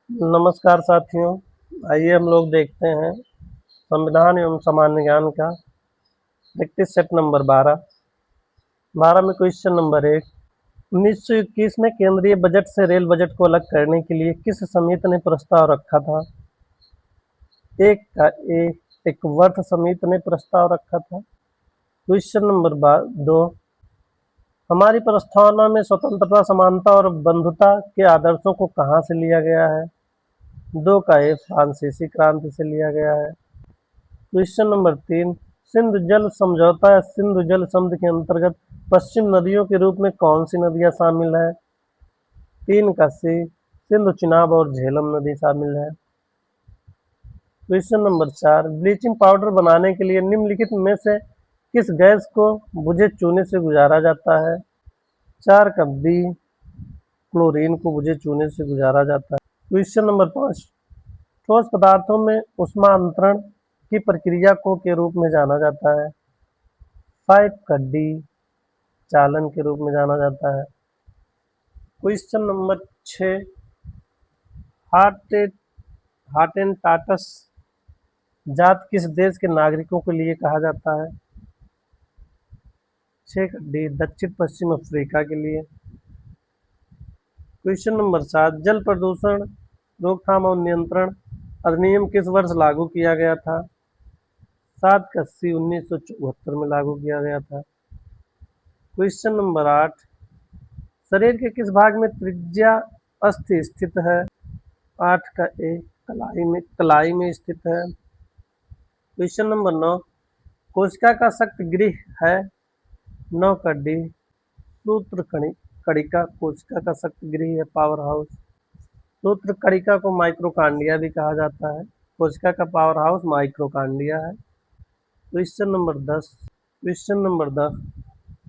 नमस्कार साथियों। आइए हम लोग देखते हैं संविधान एवं सामान्य ज्ञान का प्रैक्टिस सेट नंबर 12 में क्वेश्चन नंबर 1। 1921 में केंद्रीय बजट से रेल बजट को अलग करने के लिए किस समिति ने प्रस्ताव रखा था? एक का ए टेकवर्थ समिति ने प्रस्ताव रखा था। Question number 2। हमारी प्रस्तावना में स्वतंत्रता, समानता और बंधुता के आदर्शों को कहाँ से लिया गया है? 2 का ए फ्रांसीसी क्रांति से लिया गया है। Question number 3। सिंधु जल समझौता या सिंधु जल संधि के अंतर्गत पश्चिम नदियों के रूप में कौन सी नदियां शामिल है? 3 का सी सिंधु, चिनाब और झेलम नदी शामिल है। Question number 4। ब्लीचिंग पाउडर बनाने के लिए निम्नलिखित में से किस गैस को बुझे चूने से गुजारा जाता है? 4 का बी क्लोरीन को बुझे चूने से गुजारा जाता है। Question number 5। ठोस पदार्थों में ऊष्मा अंतरण की प्रक्रिया को के रूप में जाना जाता है? 5 का डी चालन के रूप में जाना जाता है। Question number 6। हॉटेनटॉट्स जात किस देश के नागरिकों के लिए कहा जाता है? 6 का डी दक्षिण पश्चिम अफ्रीका के लिए। Question number 7। जल प्रदूषण रोकथाम और नियंत्रण अधिनियम किस वर्ष लागू किया गया था? 7 का सी 1974 में लागू किया गया था। Question number 8। शरीर के किस भाग में त्रिज्या अस्थि स्थित है? 8 का ए कलाई में स्थित है। Question number 9। कोशिका का शक्त गृह है? 9 का डी सूत्र कणिका कोशिका का शक्त गृह है, पावर हाउस। सूत्र कणिका को माइक्रोकांडिया भी कहा जाता है। कोशिका का पावर हाउस माइक्रोकांडिया है। Question number 10।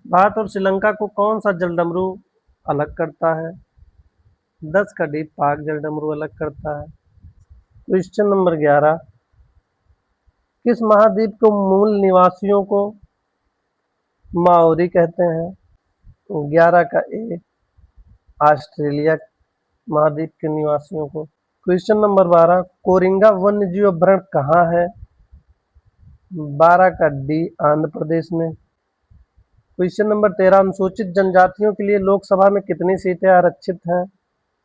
भारत और श्रीलंका को कौन सा जलडमरू अलग करता है? 10 का डी पाक जलडमरू अलग करता है। Question number 11। किस महाद्वीप को मूल निवासियों को माओरी कहते हैं? 11 का ए ऑस्ट्रेलिया महाद्वीप के निवासियों को। Question number 12। कोरिंगा वन्यजीव अभयारण्य कहाँ है? 12 का डी आंध्र प्रदेश में। Question number 13। अनुसूचित जनजातियों के लिए लोकसभा में कितनी सीटें आरक्षित हैं?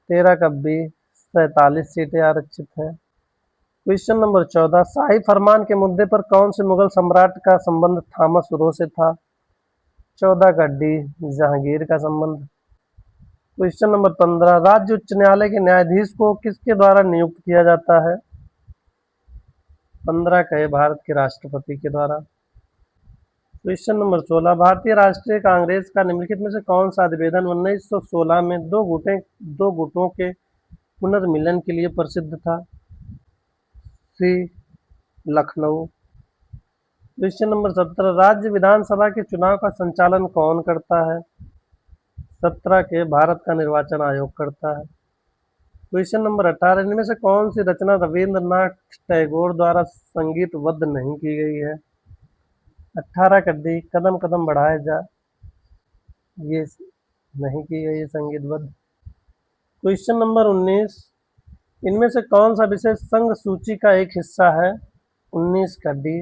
13 का बी 47 सीटें आरक्षित हैं। Question number 14। शाही फरमान के मुद्दे पर कौन से मुगल सम्राट का संबंध थॉमस रो से था? 14 का डी जहांगीर का संबंध। Question number 15। राज्य उच्च न्यायालय के न्यायाधीश को किसके द्वारा नियुक्त किया जाता है? 15 का ये भारत के राष्ट्रपति के द्वारा। Question number 16। भारतीय राष्ट्रीय कांग्रेस का निम्नलिखित में से कौन सा अधिवेशन 1916 में दो गुटों के पुनर्मिलन के लिए प्रसिद्ध था? सी लखनऊ। Question number 17। राज्य विधानसभा के चुनाव का संचालन कौन करता है? 17 के भारत का निर्वाचन आयोग करता है। Question number 18। इनमें से कौन सी रचना रविंद्रनाथ टैगोर द्वारा संगीतबद्ध नहीं की गई है? 18 का डी कदम कदम बढ़ाए जा, ये नहीं की गई है संगीतबद्ध। Question number 19। इनमें से कौन सा विषय संघ सूची का एक हिस्सा है? 19 का डी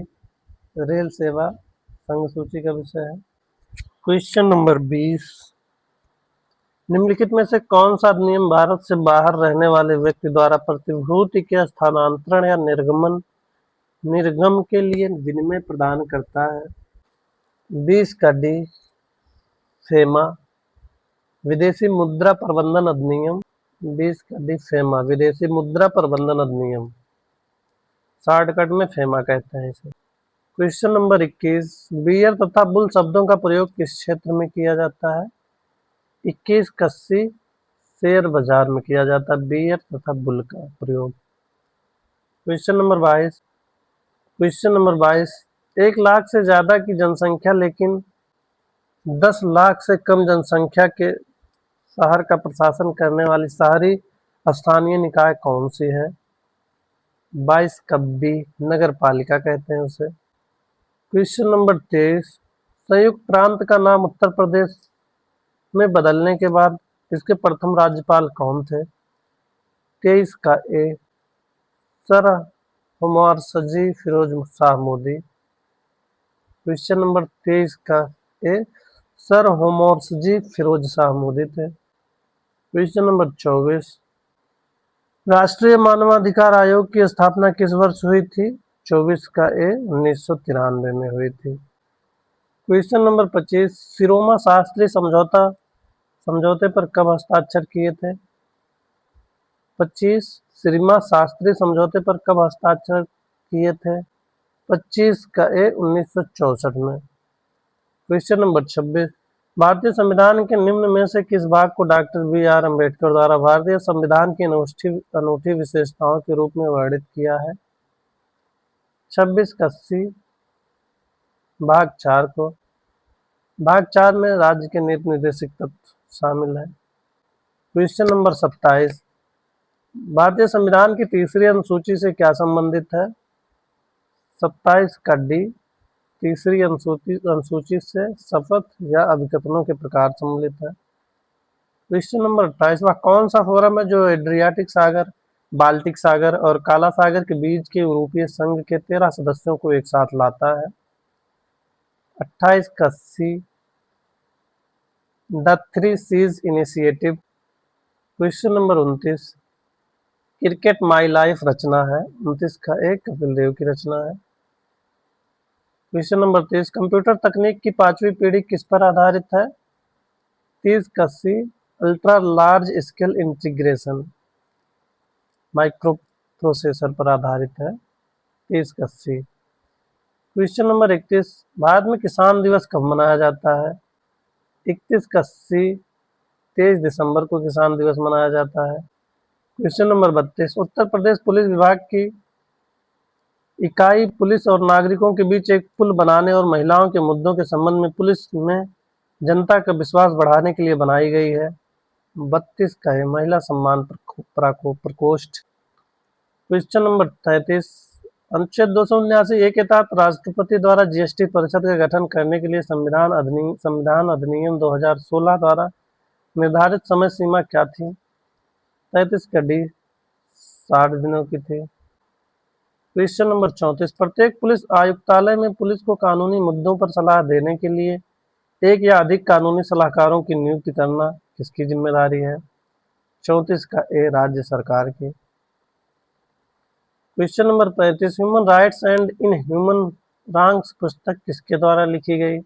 रेल सेवा संघ सूची का विषय है। Question number 20। निम्नलिखित में से कौन सा अधिनियम भारत से बाहर रहने वाले व्यक्ति द्वारा प्रतिभूति के स्थानांतरण या निर्गम के लिए विनिमय प्रदान करता है? 20 का डी फेमा विदेशी मुद्रा प्रबंधन अधिनियम। 20 का डी फेमा विदेशी मुद्रा प्रबंधन अधिनियम, शॉर्टकट में फेमा कहते हैं इसे। Question number 21। बियर तथा बुल शब्दों का प्रयोग किस क्षेत्र में किया जाता है? 21 का सी शेयर बाजार में किया जाता है बियर तथा बुल का प्रयोग। Question number 22। 1 लाख से ज्यादा की जनसंख्या लेकिन 10 लाख से कम जनसंख्या के शहर का प्रशासन करने वाली शहरी स्थानीय निकाय कौन सी है? 22 का बी नगर पालिका कहते हैं उसे। Question number 23। संयुक्त प्रांत का नाम उत्तर प्रदेश में बदलने के बाद इसके प्रथम राज्यपाल कौन थे? 23 का A sir Humayun Firoz Shah Modi. Question number 23 का ए सर हुमायूं फिरोज शाह मोदी थे। क्वेश्चन नंबर 24, राष्ट्रीय मानवाधिकार आयोग की स्थापना किस वर्ष हुई थी? 24 का ए 1993 में हुई थी। क्वेश्चन नंबर 25, सिरोमा शास्त्री समझौते पर कब हस्ताक्षर किए थे? 25, सिरोमा शास्त्री समझौते पर कब हस्ताक्षर किए थे? 25 का ए 1964 में। क्वेश्चन नंबर 26, भारतीय संविधान के निम्न में से किस भाग को डॉक्टर बी.आर. अम्बेडकर द्वारा भारतीय संविधान की अनूठी विशेषताओं के रूप में वर्णित किया है? 26 का सी भाग 4 को। भाग 4 में राज्य के नीति निर्देशक तत्व शामिल है। क्वेश्चन नंबर 27, भारतीय संविधान की तीसरी अनुसूची से क्या संबंधित है? 27 का डी, तीसरी अनुसूची से शपथ या अभिकथनों के प्रकार सम्मिलित है। क्वेश्चन नंबर 28, वह कौन सा फोरम है जो एड्रियाटिक सागर, बाल्टिक सागर और काला सागर के बीच के यूरोपीय संघ के 13 सदस्यों को एक साथ लाता है? 28 का C, the three Cs initiative. Question number 29, cricket my life रचना है? 29 का एक कपिल देव की रचना है। क्वेश्चन नंबर 30, कंप्यूटर तकनीक की 5वीं पीढ़ी किस पर आधारित है? 30 का C, ultra large scale integration microprocessor पर आधारित है। 30 का सी। क्वेश्चन नंबर 31, भारत में किसान दिवस कब मनाया जाता है? 31 का सी, 23 दिसंबर को किसान दिवस मनाया जाता है। Question number 32, Uttar Pradesh police विभाग की इकाई पुलिस और नागरिकों के बीच एक पुल बनाने और महिलाओं के मुद्दों के संबंध में पुलिस में जनता का विश्वास बढ़ाने के लिए बनाई गई है। 32 का है महिला सम्मान प्रकोष्ठ। क्वेश्चन नंबर 33, अनुच्छेद 279 के तहत राष्ट्रपति द्वारा जीएसटी परिषद का गठन करने के लिए संविधान अधिनियम 2016 द्वारा निर्धारित समय सीमा क्या थी? 33 का डी, 60 दिनों की थी। क्वेश्चन नंबर 34, प्रत्येक पुलिस आयुक्तालय में पुलिस को कानूनी मुद्दों पर सलाह देने के लिए एक या अधिक कानूनी सलाहकारों की नियुक्ति करना किसकी जिम्मेदारी है? 34 का ए, राज्य सरकार की। Question number 35, human rights and in human wrongs पुस्तक किसके द्वारा लिखी गई?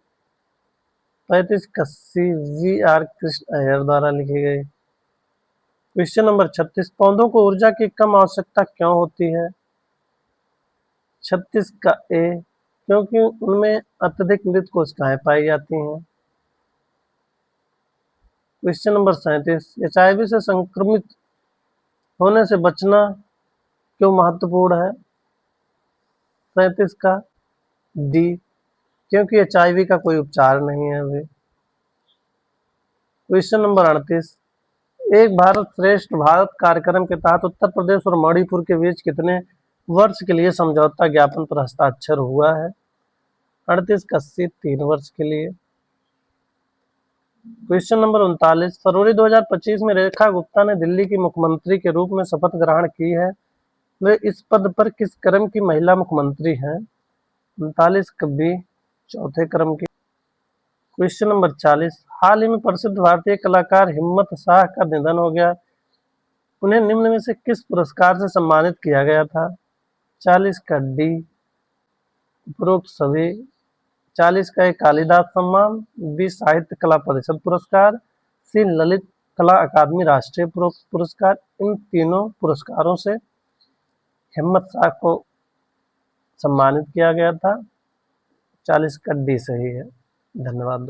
35 का सी, वी.आर. कृष्ण अय्यर द्वारा लिखी गई। क्वेश्चन नंबर 36, पौधों को ऊर्जा की कम आवश्यकता क्यों होती है? 36 का ए, क्योंकि उनमें अत्यधिक मृत कोशिकाएं पाई जाती हैं। क्वेश्चन नंबर 37, एचआईवी से संक्रमित होने से बचना क्यों महत्वपूर्ण है? 37 का डी, क्योंकि एचआईवी का कोई उपचार नहीं है अभी। क्वेश्चन नंबर 38, एक भारत श्रेष्ठ भारत कार्यक्रम के तहत उत्तर प्रदेश और मणिपुर के बीच कितने वर्ष के लिए समझौता ज्ञापन पर हस्ताक्षर हुआ है? 38 का सी, 3 वर्ष के लिए। क्वेश्चन नंबर 39, फरवरी 2025 में रेखा गुप्ता ने दिल्ली की मुख्यमंत्री के रूप में शपथ ग्रहण की है। वे इस पद पर किस क्रम की महिला मुख्यमंत्री हैं? 39 का बी, चौथे क्रम की। क्वेश्चन नंबर 40, हाल ही में प्रसिद्ध भारतीय कलाकार हिम्मत शाह का निधन हो गया। उन्हें निम्न में से किस पुरस्कार से सम्मानित किया गया था? 40 का डी, उपरोक्त सभी। 40 का एक कालिदास सम्मान, बी साहित्य कला परिषद पुरस्कार, सी ललित कला अकादमी राष्ट्रीय पुरस्कार। इन तीनों पुरस्कारों से हिम्मत शाह को सम्मानित किया गया था। 40 का डी सही है। धन्यवाद।